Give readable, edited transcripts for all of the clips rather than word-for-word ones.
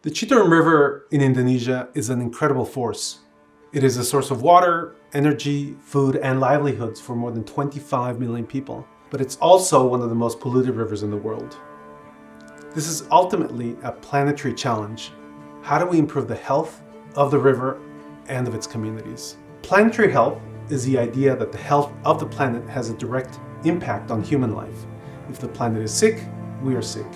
The Citarum River in Indonesia is an incredible force. It is a source of water, energy, food, and livelihoods for more than 25 million people. But it's also one of the most polluted rivers in the world. This is ultimately a planetary challenge. How do we improve the health of the river and of its communities? Planetary health is the idea that the health of the planet has a direct impact on human life. If the planet is sick, we are sick.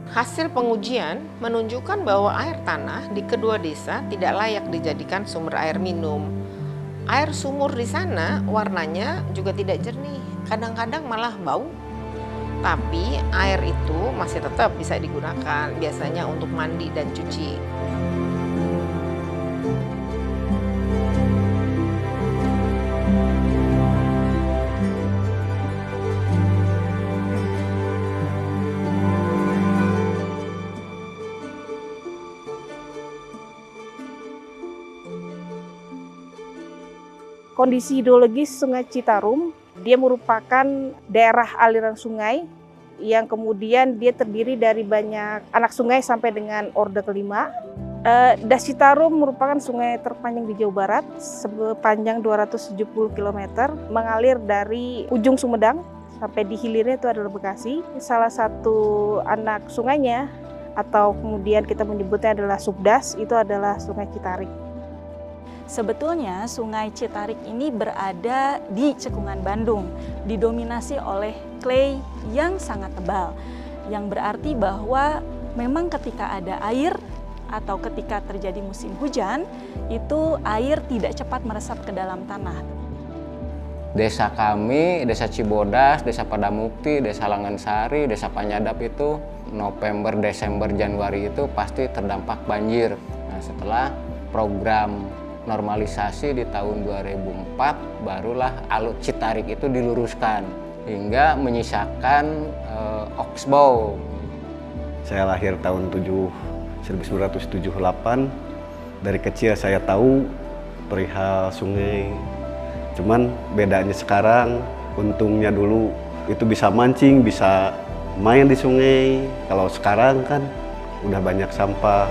Hasil pengujian menunjukkan bahwa air tanah di kedua desa tidak layak dijadikan sumber air minum. Air sumur di sana warnanya juga tidak jernih, kadang-kadang malah bau. Tapi air itu masih tetap bisa digunakan, biasanya untuk mandi dan cuci. Kondisi hidrologis Sungai Citarum, dia merupakan daerah aliran sungai yang kemudian dia terdiri dari banyak anak sungai sampai dengan orde kelima. Das Citarum merupakan sungai terpanjang di Jawa Barat, sepanjang 270 km, mengalir dari ujung Sumedang sampai di hilirnya itu adalah Bekasi. Salah satu anak sungainya atau kemudian kita menyebutnya adalah subdas, itu adalah Sungai Citarik. Sebetulnya Sungai Citarik ini berada di cekungan Bandung, didominasi oleh clay yang sangat tebal, yang berarti bahwa memang ketika ada air atau ketika terjadi musim hujan, itu air tidak cepat meresap ke dalam tanah. Desa kami, Desa Cibodas, Desa Padamukti, Desa Langansari, Desa Panyadap itu November, Desember, Januari itu pasti terdampak banjir. Nah, setelah program normalisasi di tahun 2004 barulah alur Citarik itu diluruskan hingga menyisakan Oxbow. Saya lahir tahun 1978. Dari kecil saya tahu perihal sungai. Cuman bedanya sekarang, untungnya dulu itu bisa mancing, bisa main di sungai. Kalau sekarang kan udah banyak sampah.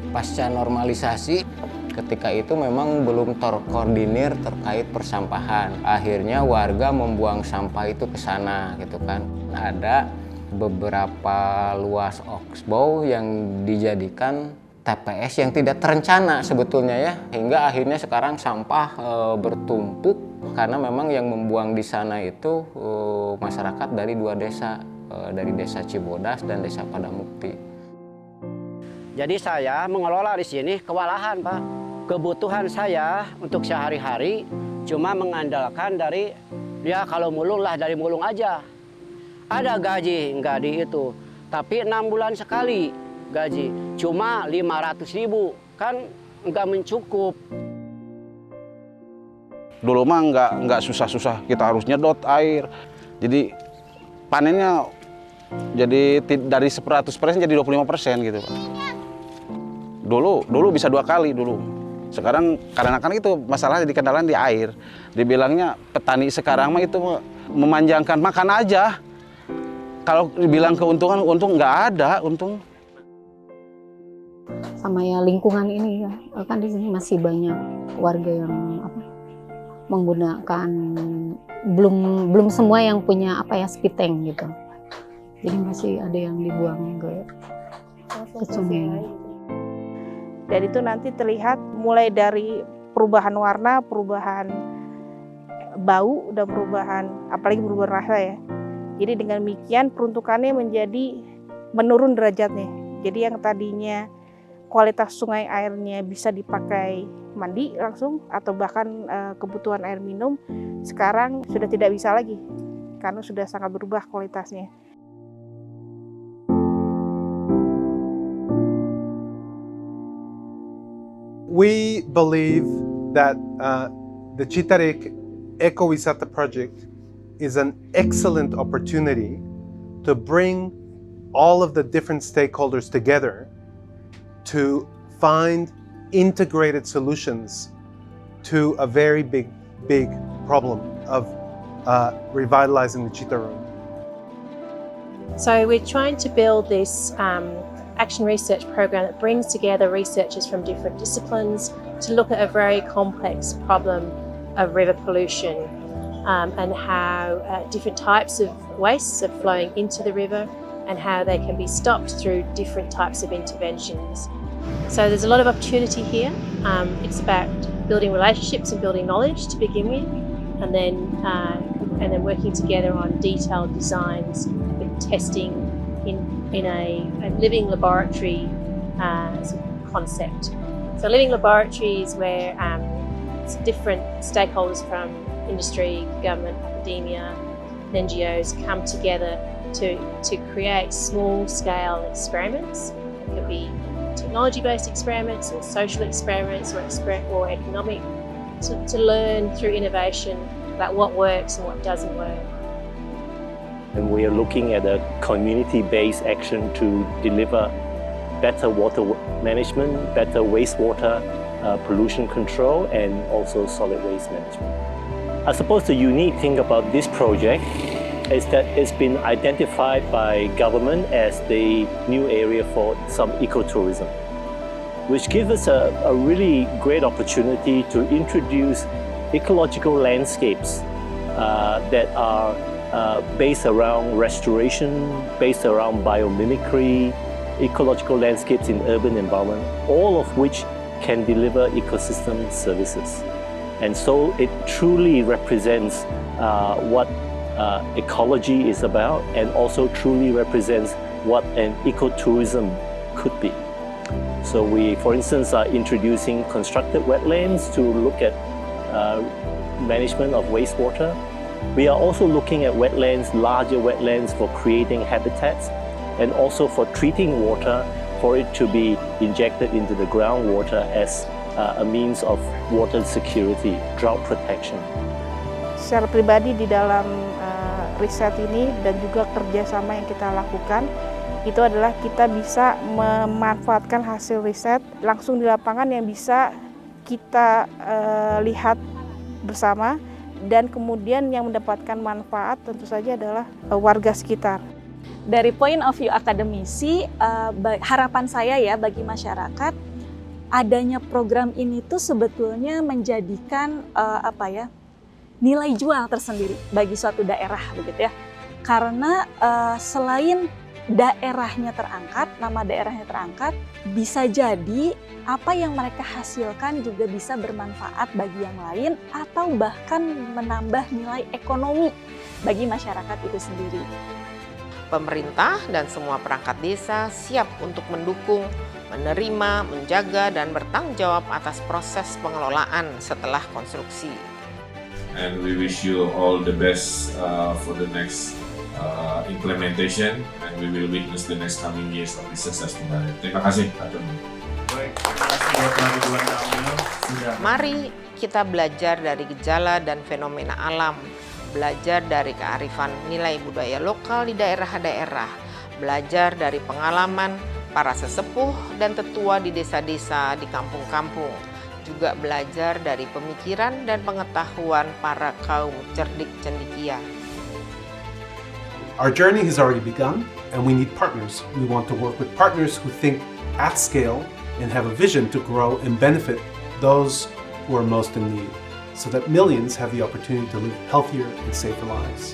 Pasca normalisasi, ketika itu memang belum terkoordinir terkait persampahan. Akhirnya warga membuang sampah itu ke sana, gitu kan. Ada beberapa luas Oxbow yang dijadikan TPS yang tidak terencana sebetulnya ya. Hingga akhirnya sekarang sampah bertumpuk karena memang yang membuang di sana itu masyarakat dari dua desa, dari Desa Cibodas dan Desa Padamukti. Jadi saya mengelola di sini kewalahan, Pak. Kebutuhan saya untuk sehari-hari cuma mengandalkan dari, ya kalau mulung lah dari mulung aja. Ada gaji, enggak di itu. Tapi 6 bulan sekali gaji. Cuma 500.000, kan enggak mencukup. Dulu mah enggak susah-susah, kita harus nyedot air. Jadi panennya jadi dari 100% jadi 25% gitu, Pak. Dulu bisa 2 kali dulu. Sekarang karena kan itu masalahnya di kendala di air. Dibilangnya petani sekarang mah itu memanjangkan makan aja. Kalau dibilang keuntungan, untung nggak ada untung. Sama ya lingkungan ini ya, kan di sini masih banyak warga yang menggunakan belum semua yang punya speed tank gitu. Jadi masih ada yang dibuang ke sungai. Dan itu nanti terlihat mulai dari perubahan warna, perubahan bau, dan apalagi perubahan rasa ya. Jadi dengan demikian peruntukannya menjadi menurun derajatnya. Jadi yang tadinya kualitas sungai airnya bisa dipakai mandi langsung atau bahkan kebutuhan air minum, sekarang sudah tidak bisa lagi karena sudah sangat berubah kualitasnya. We believe that the Citarik Ecowisata project is an excellent opportunity to bring all of the different stakeholders together to find integrated solutions to a very big problem. of revitalizing the Citarum. So we're trying to build this action research program that brings together researchers from different disciplines to look at a very complex problem of river pollution and how different types of wastes are flowing into the river and how they can be stopped through different types of interventions. So there's a lot of opportunity here. It's about building relationships and building knowledge to begin with, and then working together on detailed designs with testing in a living laboratory sort of concept. So living laboratory is where different stakeholders from industry, government, academia, and NGOs come together to create small-scale experiments. It could be technology-based experiments or social experiments or economic, to learn through innovation about what works and what doesn't work. And we are looking at a community-based action to deliver better water management, better wastewater pollution control, and also solid waste management. I suppose the unique thing about this project is that it's been identified by government as the new area for some ecotourism, which gives us a really great opportunity to introduce ecological landscapes that are based around restoration, based around biomimicry, ecological landscapes in urban environment, all of which can deliver ecosystem services. And so it truly represents what ecology is about, and also truly represents what an ecotourism could be. So we, for instance, are introducing constructed wetlands to look at management of wastewater. We are also looking at wetlands, larger wetlands, for creating habitats, and also for treating water for it to be injected into the groundwater as a means of water security, drought protection. Secara pribadi di dalam riset ini dan juga kerjasama yang kita lakukan, itu adalah kita bisa memanfaatkan hasil riset langsung di lapangan yang bisa kita lihat bersama, dan kemudian yang mendapatkan manfaat tentu saja adalah warga sekitar. Dari point of view akademisi, harapan saya ya bagi masyarakat, adanya program ini tuh sebetulnya menjadikan nilai jual tersendiri bagi suatu daerah, begitu ya. Karena selain daerahnya terangkat, nama daerahnya terangkat, bisa jadi apa yang mereka hasilkan juga bisa bermanfaat bagi yang lain atau bahkan menambah nilai ekonomi bagi masyarakat itu sendiri. Pemerintah dan semua perangkat desa siap untuk mendukung, menerima, menjaga, dan bertanggung jawab atas proses pengelolaan setelah konstruksi. And we wish you all the best for the next implementation, and we will witness the next coming years of the successful project. Terima kasih, Atur. Baik, terima kasih Bapak Ridwan Kamil sudah. Mari kita belajar dari gejala dan fenomena alam, belajar dari kearifan nilai budaya lokal di daerah-daerah, belajar dari pengalaman para sesepuh dan tetua di desa-desa, di kampung-kampung, juga belajar dari pemikiran dan pengetahuan para kaum cerdik cendekia. Our journey has already begun, and we need partners. We want to work with partners who think at scale and have a vision to grow and benefit those who are most in need, so that millions have the opportunity to live healthier and safer lives.